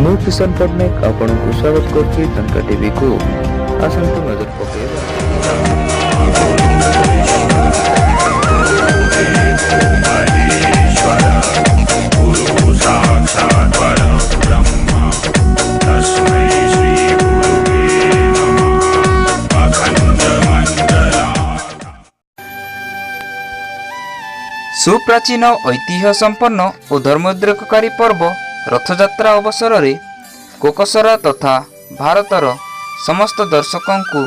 ମୁଁ କିଶନ ପଟ୍ଟନାୟକ ଆପଣଙ୍କୁ ସ୍ୱାଗତ କରୁଛି ଟଙ୍କା ଟିଭିକୁ। ଆସନ୍ତୁ ନଜର ପକାଇବା। सुप्राचीन ऐतिह्य संपन्न और धर्मोद्रेककारी पर्व रथयात्रा अवसर में कोकसरा तथा भारतर समस्त दर्शकों को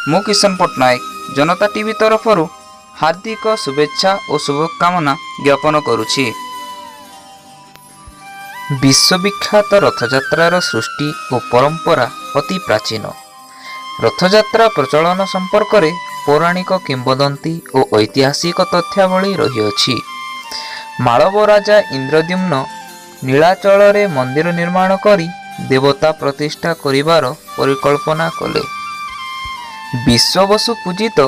मु किशन पट्टनायक जनता टीवी तरफ हार्दिक शुभेच्छा और शुभकामना ज्ञापन करुछि। विश्वविख्यात रथयात्रार सृष्टि और परंपरा अति प्राचीन। रथयात्रा प्रचलन संपर्क में पौराणिक किंवदंती और ऐतिहासिक तथ्यावली रही। मालव राजा इंद्रद्युम्न नीलाचल रे मंदिर निर्माण करी देवता प्रतिष्ठा करिवार परिकल्पना कले। विश्ववसु पूजित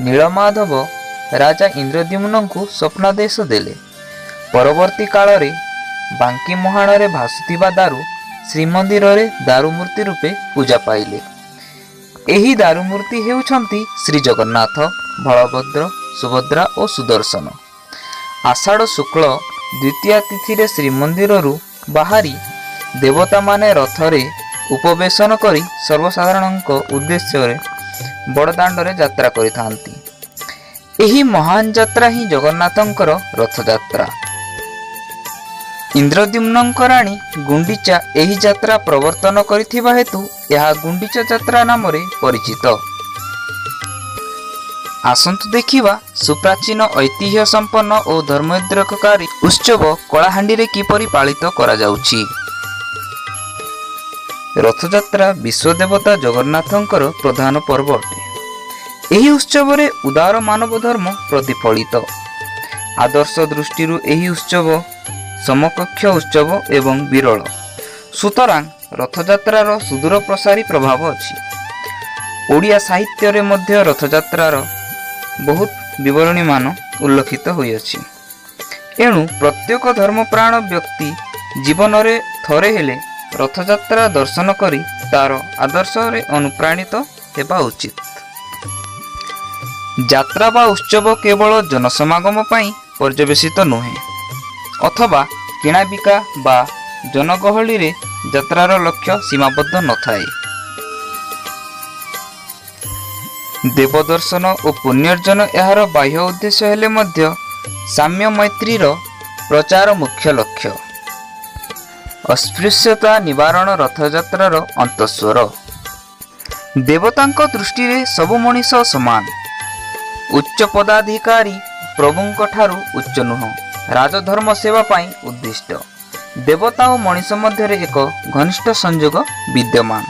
नीलमाधव राजा इंद्रद्युम्न को स्वप्नादेश देले। परवर्ती काल रे बांकी मुहाण रे भासुथिबा दारू श्रीमंदिर रे दारूमूर्ति रूपे पूजा पाइले। एही दारूमूर्ति हेउछंती श्री जगन्नाथ, बलभद्र, सुभद्रा और सुदर्शन। आषाढ़ शुक्ल द्वितीय तिथि रे श्रीमंदिर बाहरी देवता माने रथरे उपवेशन करी सर्वसाधारण उद्देश्य रे बड़दाण्ड रे यात्रा करिथांती। एही महान यात्रा ही जगन्नाथंकर रथयात्रा। इंद्रद्युम्नंक राणी गुंडीचा एही यात्रा प्रवर्तन करिथिबा हेतु यह गुंडीचा यात्रा नाम रे परिचित। आसंतु देखिबा सुप्राचीन ऐतिह्य संपन्न और धर्मोद्रेककारी उत्सव कलाहांडी रे किपरि पालित करा जाउछि। रथयात्रा विश्व देवता जगन्नाथंकर प्रधान पर्व अटे। एही उत्सव रे उदार मानव धर्म प्रतिफलित। आदर्श दृष्टि एही उत्सव समकक्ष उत्सव एवं विरल। सुतरां रथयात्रार सुदूर प्रसारी प्रभाव अछि। ओडिया साहित्य रे मध्य रथयात्रार बहुत विवरणी मान उल्लेखित होई अछि। एणु प्रत्येक धर्मप्राण व्यक्ति जीवन रे थरे हेले रथयात्रा दर्शन करी तार आदर्श रे अनुप्राणित हेबा उचित। यात्रा बा उत्सव केवल जनसमागम पई पर्यवेसित नुहे अथवा किणा बिका बा जनगहली रे यात्रार लक्ष्य सीमाबद्ध नथाए। देवदर्शन और पुण्यर्जन यार बाह्य उद्देश्य हेले मध्य साम्य मैत्रीर प्रचार मुख्य लक्ष्य। अस्पृश्यता निवारण रथयात्रार अंतस्वर। देवतांक दृष्टि रे सबु मनीष समान। उच्च पदाधिकारी प्रभुंक ठारू उच्च नुह। राजधर्म सेवा पाई उद्दिष्ट। देवता और मनीष मध्य एक घनिष्ठ संयोग विद्यमान।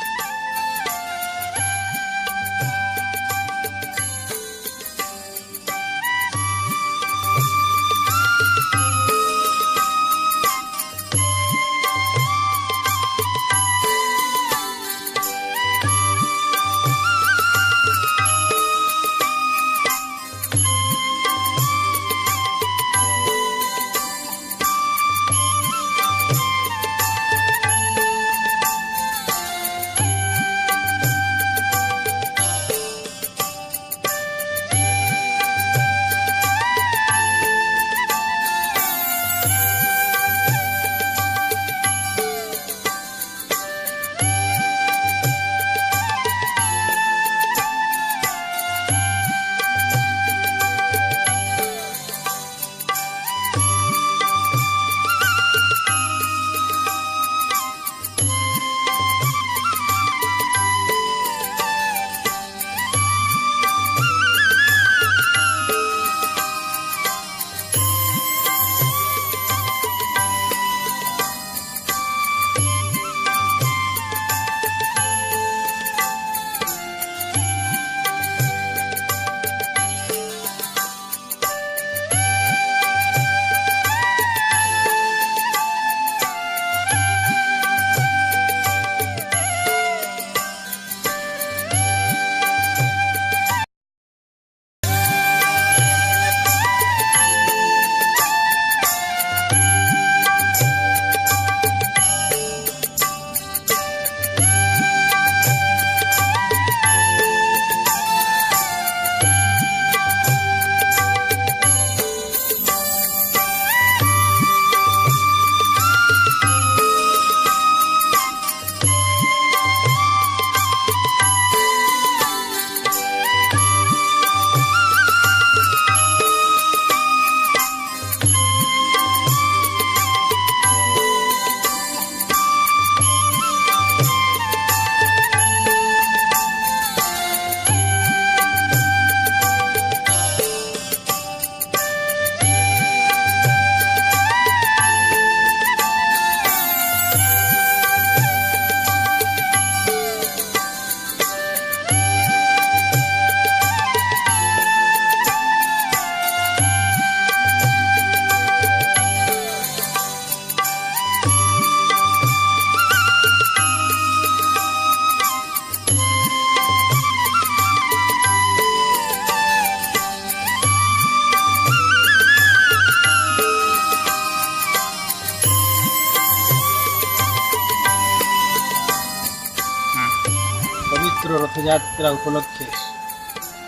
रथयात्रा उपलक्षे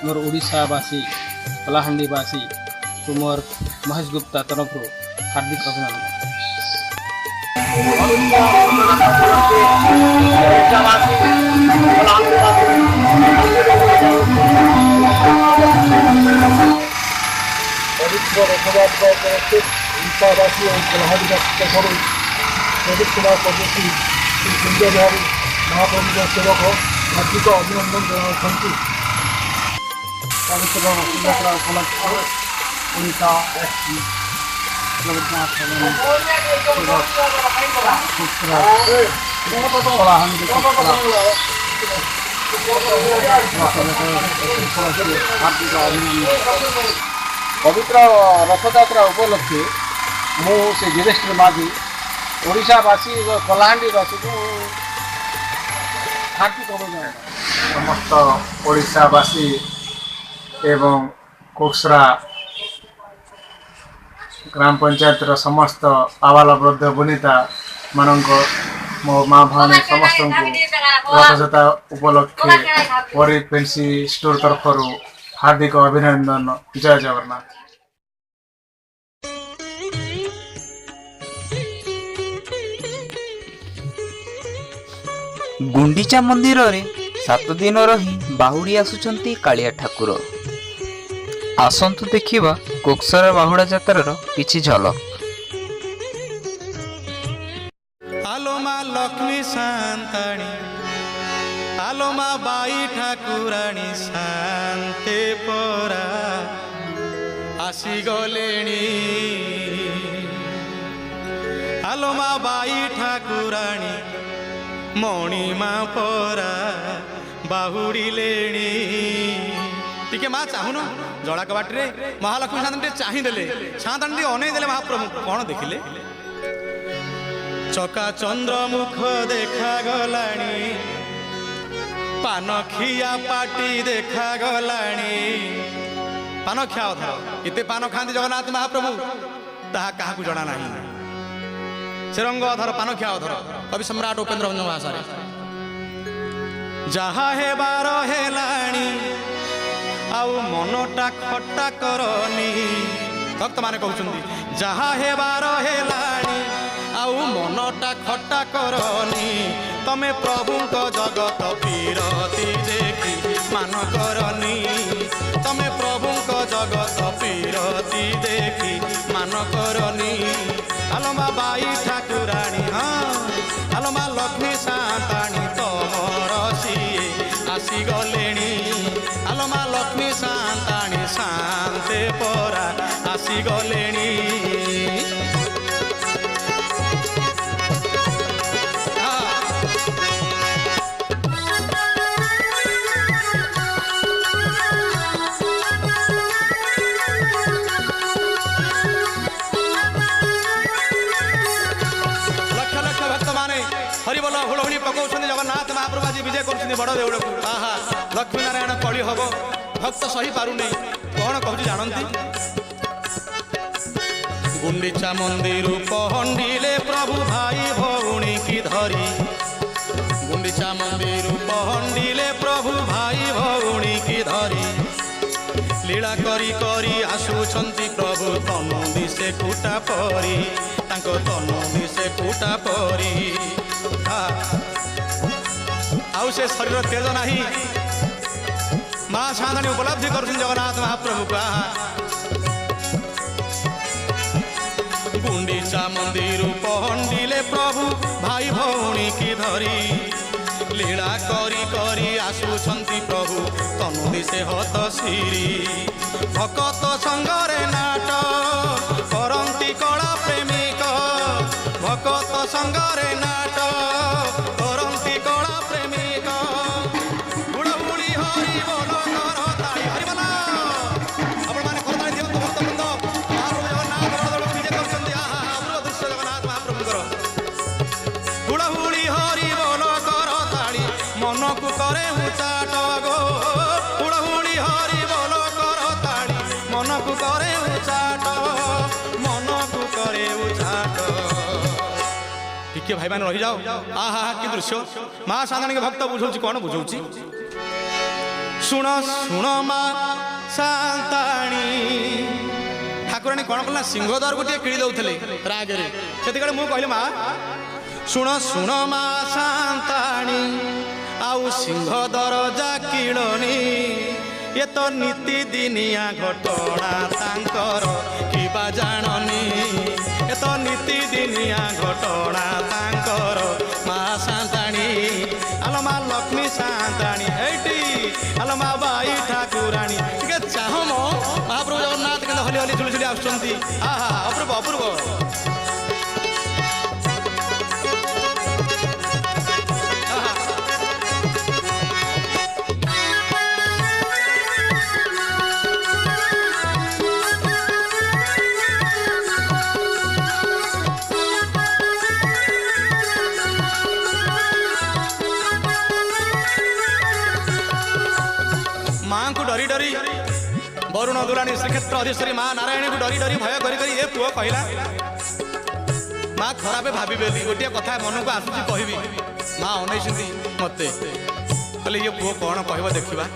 मोर ओडिशावासी कलाहांडीवासी को मोर महेश गुप्ता तरफ हार्दिक अभिनंदन। पवित्र रथयात्रा उपलक्षे ओडिशावासी और कलाहांडीवासी प्रदीप कुमार पद्धति श्री सुंदर बिहारी महाप्रभु सेवक हार्दिक अभिनंदन जनाते पवित्र रथयात्रा उपलक्षे ओडिशा पवित्र रथयात्रा उपलक्षे मुझे गिरीश्वर माझी ओडिशावासी कलाहांडीवासी को हार्दिक अभिनंदन। समस्त ओडिशावासी एवं कोक्सरा ग्राम पंचायत समस्त आवाल वृद्ध वनिता मानक मो माँ भाई समस्त को रथयात्रा उपलक्षे परी पेंसी स्टोर तरफ हार्दिक अभिनंदन। जय जगन्नाथ। गुंडीचा मंदिर रे 7 दिन रही बाहुड़ी आसुचंती कालिया ठाकुर। आसंतु देखिबा कोक्सरा बाहुड़ा जात्रार किछि झलक। आलो माँ लक्ष्मी शांताणी, आलो माँ बाई ठाकुराणी शांते परा आसी गलेणी। आलो माँ बाई ठाकुराणी मणिमा परा बाहुड़ी लेणी। टिके माँ चाहून जड़ाक बाटे महालक्ष्मी शांताणी चाहिदेले शांताणी अनै देले महाप्रभु कौन देखिले। चका चंद्र मुख देखा गलाणी, पानखिया पाटी देखा गलाणी। पान ख्या इते पान खाती जगन्नाथ महाप्रभु ताहा काहाकू जना नाही। से रंग अधर पान ख्या अधर कवि सम्राट उपेन्द्र भंज भाषा जहा हे बार हेलाणी आउ मनटा खट्टा करनी। भक्त माने कहउछंती जहा हे बार हेलाणी आउ मनटा खट्टा करनी। तमे प्रभुंक जगत पीरती देखी मान करनी। तमे प्रभुंक जगत पीरती देखी मान करनी। आलो माँ बाई ठाकुराणी हाँ आलो माँ लक्ष्मी शांताणी तमर सिए आसी गलेणी। आलो माँ लक्ष्मी शांताणी शांते परा आसी गलेणी। हरिबोल हुलहुली पकाउछन् जगन्नाथ महाप्रभु आज विजय करुछन् बड़ देउड़ को। आहा लक्ष्मी नारायण कଳି हब भक्त सही पारुनी कौन कहूँ जानती। गुंडीचा मंदिर पहंडिले प्रभु भाई भौणी की धरी। गुंडीचा मंदिर पहंडिले प्रभु भाई भौणी की धरी। लीला करी करी आसुछंती प्रभु तनु दिसे कुटा परी। तांको तनु दिसे कुटा परी। आउ से शरीर तेज नहीं माँ शांताणी उपलब्धि कर जगन्नाथ महाप्रभु का। गुंडीचा मंदिर पहंडिले प्रभु भाई भौणी की धरी। लीला करी करी आसुछंती प्रभु तनु दिसे हत सिरी। भकत संगरे नाट करंती कला प्रेमिक। भकत संगरे नाट करंती कला प्रेमिक। बुढ़ बुढ़ी हरि बोल कर ताड़ी हरि बोल आपण माने करताली दियंतु भक्त बृंद महाप्रभु जगन्नाथ बड़ विजय करछन्ती। आहा अपूर्व दृश्य जगन्नाथ महाप्रभुଙ୍କର। बुढ़ बुढ़ी हरि बोल कर ताड़ी मन को करे उचाट गो। बुढ़ बुढ़ी हरि बोल कर ताड़ी मन को करे उचाट मन को करे उचाट। टिके भाई मान रही जाओ। आहा कि दृश्य माँ शांताणी के भक्त बुझौची कौन बुझौची। ଶୁଣ ଶୁଣ ମା ସାନ୍ତାଣୀ। ଠାକୁରାଣୀ କ'ଣ କଲା ସିଂହଦ୍ୱାରକୁ ଟିକେ କିଣି ଦେଉଥିଲେ ରାଗରେ। ସେତିକିବେଳେ ମୁଁ କହିଲି ମା ଶୁଣ ଶୁଣ ମା ସାନ୍ତାଣୀ ଆଉ ସିଂହ ଦରଜା କିଣନି ଏ ତ ନୀତିଦିନିଆ ଘଟଣା ତାଙ୍କର କିବା ଜାଣନି ଏ ତ ନୀତିଦିନିଆ ଘଟଣା ତାଙ୍କର ମା ସାନ୍ତାଣୀ ଆଲୋ ମା ଲକ୍ଷ୍ମୀ ସାନ୍ତାଣୀ ଏଇଠି ଆଲୋ ମା ବାଇ ଠାକୁରାଣୀ ଟିକେ ଚାହ ମୋ ମହାପ୍ରଭୁ ଜଗନ୍ନାଥ କିନ୍ତୁ ହଲି ହଲି ଝୁଲି ଝୁଲି ଆସୁଛନ୍ତି। ଆହା ଅପୂର୍ବ ଅପୂର୍ବ। माँ को डरी डरी वरुण दुलानी श्रीक्षेत्र अधीश्वरी माँ नारायणी को डरी डरी भय करी करी ए पुओ कहला माँ खराब भावी गोटे कथा मन को आसूची कहबी माँ अनैसी मत कहले ये पुओ कौन कह देखा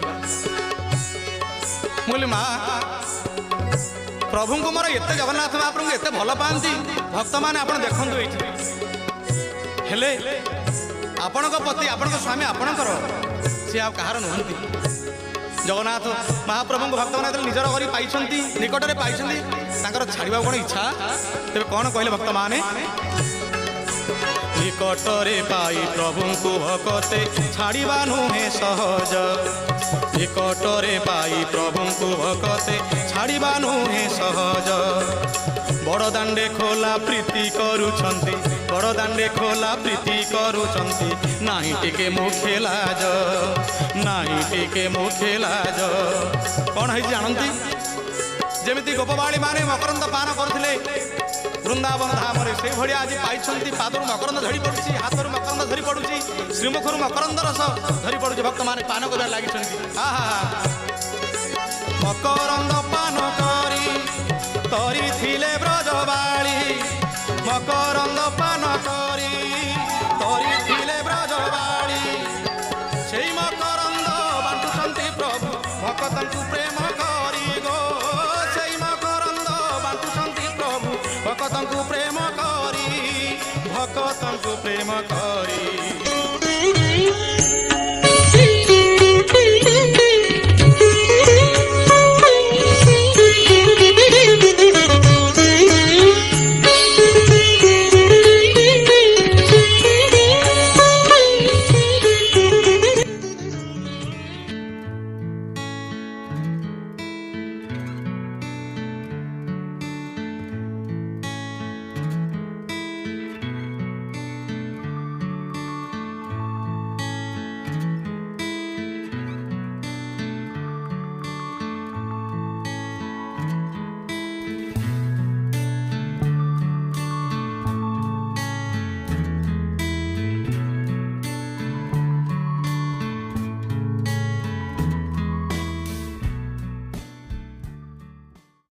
मुझे माँ प्रभु को मोर एत जगन्नाथ महाप्रभु एत भल पाती भक्त मैंने आप देखु ये आपण पति आपण स्वामी आपणकर सी आ कहार नुहति जगन्नाथ महाप्रभु भक्त मैंने निजर कर निकट में पाई छाड़ा कौन इच्छा तेरे कौन कहले भक्त माने निकट रे पाई प्रभु को भकते छाड़ा नुहे सहज निकट रे पाई प्रभु को भकते छाड़ा नुहे सहज बड़ दांडे खोला प्रीति करुछंती बड़ दांडे खोला प्रीति करुछंती नाही टिके मुखे लाज नाही टिके मुखे लाज कौन है जानती जेमिति गोपबाणी माने मकरंद पान करथिले वृंदावन धाम से भाई आज पाई पादर मकरंद झड़ी पड़ुची हाथर मकरंद झरी पड़ुची श्रीमुखर मकरंद रस झरी पड़ुची भक्त माने पान कर लगी मकरंद पान करी तरी थिले ब्रजबाड़ी मकरंद पान करी तरी थिले ब्रजबाड़ी से मकरंद बांटुछंती प्रभु भक्तंकु प्रेम करी गो से मकरंद बांटुछंती प्रभु भक्तंकु प्रेम करी